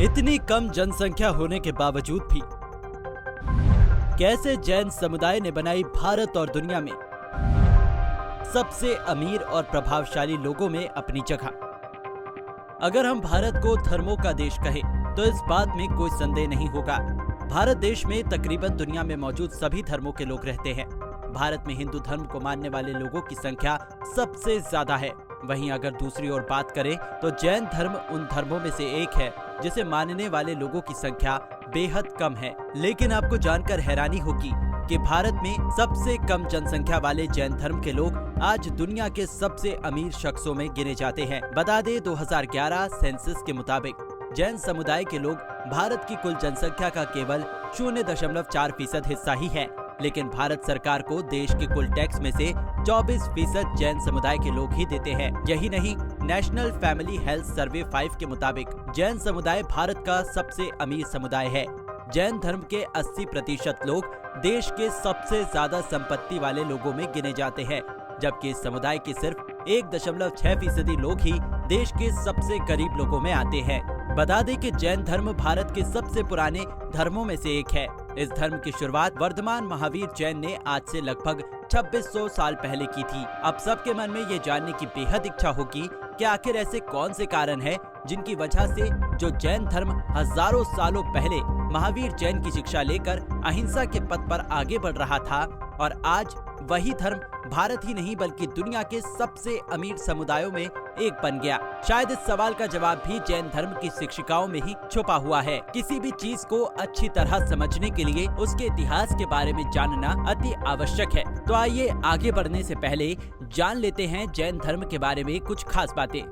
इतनी कम जनसंख्या होने के बावजूद भी कैसे जैन समुदाय ने बनाई भारत और दुनिया में सबसे अमीर और प्रभावशाली लोगों में अपनी जगह। अगर हम भारत को धर्मों का देश कहें तो इस बात में कोई संदेह नहीं होगा। भारत देश में तकरीबन दुनिया में मौजूद सभी धर्मों के लोग रहते हैं। भारत में हिंदू धर्म को मानने वाले लोगों की संख्या सबसे ज्यादा है। वहीं अगर दूसरी ओर बात करें तो जैन धर्म उन धर्मों में से एक है जिसे मानने वाले लोगों की संख्या बेहद कम है। लेकिन आपको जानकर हैरानी होगी कि भारत में सबसे कम जनसंख्या वाले जैन धर्म के लोग आज दुनिया के सबसे अमीर शख्सों में गिने जाते हैं। बता दें 2011 सेंसस के मुताबिक जैन समुदाय के लोग भारत की कुल जनसंख्या का केवल 0.4% हिस्सा ही है। लेकिन भारत सरकार को देश के कुल टैक्स में से 24% जैन समुदाय के लोग ही देते हैं। यही नहीं, नेशनल फैमिली हेल्थ सर्वे 5 के मुताबिक जैन समुदाय भारत का सबसे अमीर समुदाय है। जैन धर्म के 80% लोग देश के सबसे ज्यादा संपत्ति वाले लोगों में गिने जाते हैं, जबकि इस समुदाय के सिर्फ 1.6% लोग ही देश के सबसे गरीब लोगों में आते हैं। बता दें कि जैन धर्म भारत के सबसे पुराने धर्मों में से एक है। इस धर्म की शुरुआत वर्धमान महावीर जैन ने आज से लगभग 2600 साल पहले की थी। अब सबके मन में ये जानने की बेहद इच्छा होगी कि आखिर ऐसे कौन से कारण हैं जिनकी वजह से जो जैन धर्म हजारों सालों पहले महावीर जैन की शिक्षा लेकर अहिंसा के पथ पर आगे बढ़ रहा था और आज वही धर्म भारत ही नहीं बल्कि दुनिया के सबसे अमीर समुदायों में एक बन गया। शायद इस सवाल का जवाब भी जैन धर्म की शिक्षिकाओं में ही छुपा हुआ है। किसी भी चीज को अच्छी तरह समझने के लिए उसके इतिहास के बारे में जानना अति आवश्यक है। तो आइए आगे बढ़ने से पहले जान लेते हैं जैन धर्म के बारे में कुछ खास बातें।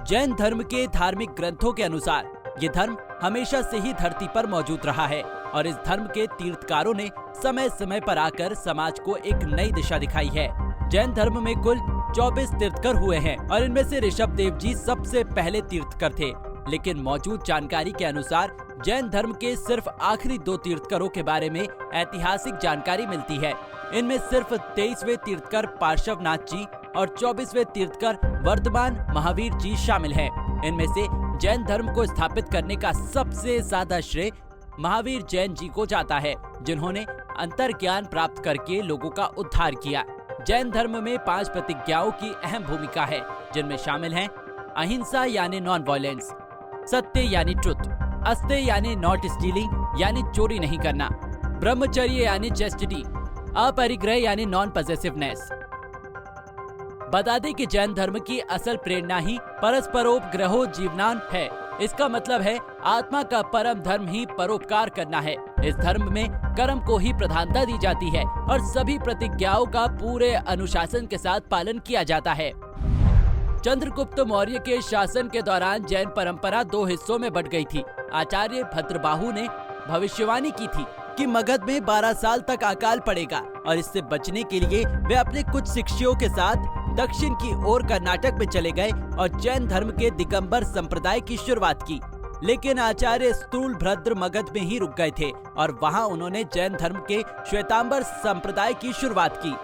जैन धर्म के धार्मिक ग्रंथों के अनुसार ये धर्म हमेशा से ही धरती पर मौजूद रहा है और इस धर्म के तीर्थकारों ने समय समय पर आकर समाज को एक नई दिशा दिखाई है। जैन धर्म में कुल 24 तीर्थकर हुए हैं और इनमें से ऋषभ देव जी सबसे पहले तीर्थकर थे। लेकिन मौजूद जानकारी के अनुसार जैन धर्म के सिर्फ आखिरी 2 तीर्थकरों के बारे में ऐतिहासिक जानकारी मिलती है। इनमें सिर्फ 23वें तीर्थकर पार्श्वनाथ जी और 24वें तीर्थकर वर्धमान महावीर जी शामिल हैं। इनमें से जैन धर्म को स्थापित करने का सबसे ज्यादा श्रेय महावीर जैन जी को जाता है, जिन्होंने अंतर्ज्ञान प्राप्त करके लोगों का उद्धार किया। जैन धर्म में 5 प्रतिज्ञाओं की अहम भूमिका है, जिनमें शामिल हैं अहिंसा यानी नॉन वायलेंस, सत्य यानी ट्रुथ, अस्तेय यानी नॉट स्टीलिंग यानी चोरी नहीं करना, ब्रह्मचर्य यानी चेस्टिटी, अपरिग्रह यानी नॉन पॉसेसिवनेस। बता दें कि जैन धर्म की असल प्रेरणा ही परस्परोपग्रहो जीवनान है। इसका मतलब है आत्मा का परम धर्म ही परोपकार करना है। इस धर्म में कर्म को ही प्रधानता दी जाती है और सभी प्रतिज्ञाओं का पूरे अनुशासन के साथ पालन किया जाता है। चंद्रगुप्त मौर्य के शासन के दौरान जैन परंपरा 2 हिस्सों में बंट गई थी। आचार्य भद्रबाहु ने भविष्यवाणी की थी कि मगध में 12 साल तक अकाल पड़ेगा और इससे बचने के लिए वे अपने कुछ शिष्यों के साथ दक्षिण की ओर कर्नाटक में चले गए और जैन धर्म के दिगंबर संप्रदाय की शुरुआत की। लेकिन आचार्य स्थूलभद्र मगध में ही रुक गए थे और वहां उन्होंने जैन धर्म के श्वेतांबर संप्रदाय की शुरुआत की।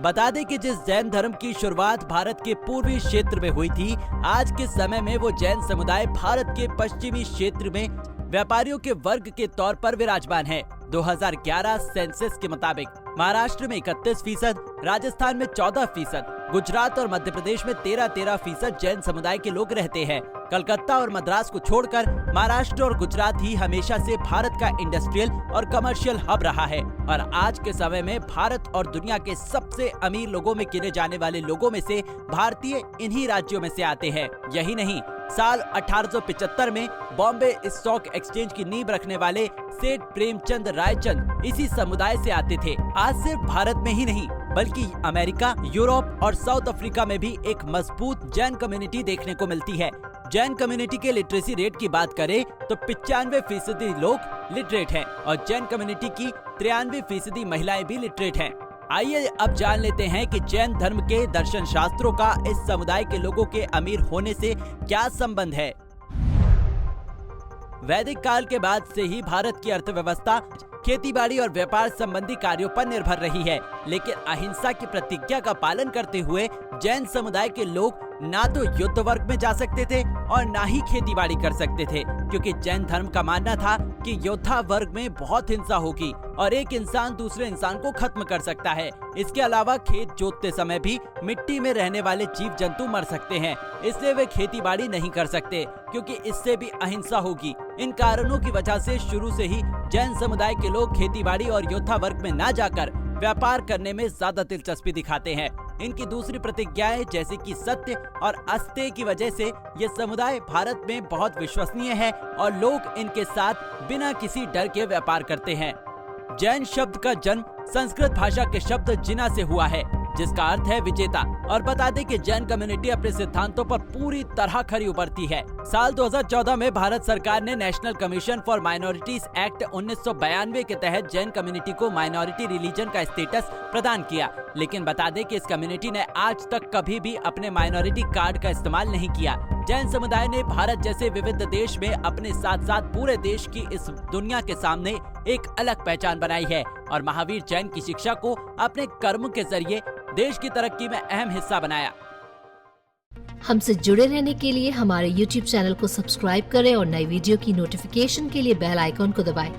बता दें कि जिस जैन धर्म की शुरुआत भारत के पूर्वी क्षेत्र में हुई थी, आज के समय में वो जैन समुदाय भारत के पश्चिमी क्षेत्र में व्यापारियों के वर्ग के तौर पर विराजमान है। 2011 सेंसस के मुताबिक महाराष्ट्र में 31%, राजस्थान में 14%, गुजरात और मध्य प्रदेश में 13% जैन समुदाय के लोग रहते हैं। कलकत्ता और मद्रास को छोड़कर महाराष्ट्र और गुजरात ही हमेशा से भारत का इंडस्ट्रियल और कमर्शियल हब रहा है और आज के समय में भारत और दुनिया के सबसे अमीर लोगों में गिने जाने वाले लोगों में से भारतीय इन्हीं राज्यों में से आते हैं। यही नहीं, साल 1875 में बॉम्बे स्टॉक एक्सचेंज की नींव रखने वाले सेठ प्रेमचंद रायचंद इसी समुदाय से आते थे। आज सिर्फ भारत में ही नहीं बल्कि अमेरिका, यूरोप और साउथ अफ्रीका में भी एक मजबूत जैन कम्युनिटी देखने को मिलती है। जैन कम्युनिटी के लिटरेसी रेट की बात करें तो 95% लोग लिटरेट हैं और जैन कम्युनिटी की 93% महिलाएं भी लिटरेट हैं। आइए अब जान लेते हैं कि जैन धर्म के दर्शन शास्त्रों का इस समुदाय के लोगों के अमीर होने से क्या संबंध है। वैदिक काल के बाद से ही भारत की अर्थव्यवस्था खेतीबाड़ी और व्यापार संबंधी कार्यों पर निर्भर रही है, लेकिन अहिंसा की प्रतिज्ञा का पालन करते हुए जैन समुदाय के लोग ना तो युद्ध वर्ग में जा सकते थे और ना ही खेतीबाड़ी कर सकते थे, क्योंकि जैन धर्म का मानना था कि योद्धा वर्ग में बहुत हिंसा होगी और एक इंसान दूसरे इंसान को खत्म कर सकता है। इसके अलावा खेत जोतते समय भी मिट्टी में रहने वाले जीव जंतु मर सकते हैं, इसलिए वे खेतीबाड़ी नहीं कर सकते, क्योंकि इससे भी अहिंसा होगी। इन कारणों की वजह से शुरू से ही जैन समुदाय के लोग खेतीबाड़ी और योद्धा वर्ग में न जाकर व्यापार करने में ज्यादा दिलचस्पी दिखाते हैं। इनकी दूसरी प्रतिज्ञाएं जैसे कि सत्य और अस्तेय की वजह से ये समुदाय भारत में बहुत विश्वसनीय है और लोग इनके साथ बिना किसी डर के व्यापार करते हैं। जैन शब्द का जन्म संस्कृत भाषा के शब्द जिना से हुआ है, जिसका अर्थ है विजेता। और बता दें कि जैन कम्युनिटी अपने सिद्धांतों पर पूरी तरह खरी उतरती है। साल 2014 में भारत सरकार ने national commission for minorities act 1992 के तहत जैन कम्युनिटी को माइनॉरिटी रिलीजन का स्टेटस प्रदान किया। लेकिन बता दें कि इस कम्युनिटी ने आज तक कभी भी अपने माइनॉरिटी कार्ड का इस्तेमाल नहीं किया। जैन समुदाय ने भारत जैसे विविध देश में अपने साथ साथ पूरे देश की इस दुनिया के सामने एक अलग पहचान बनाई है और महावीर जैन की शिक्षा को अपने कर्म के जरिए देश की तरक्की में अहम हिस्सा बनाया। हमसे जुड़े रहने के लिए हमारे YouTube चैनल को सब्सक्राइब करें और नई वीडियो की नोटिफिकेशन के लिए बेल आइकॉन को दबाएं।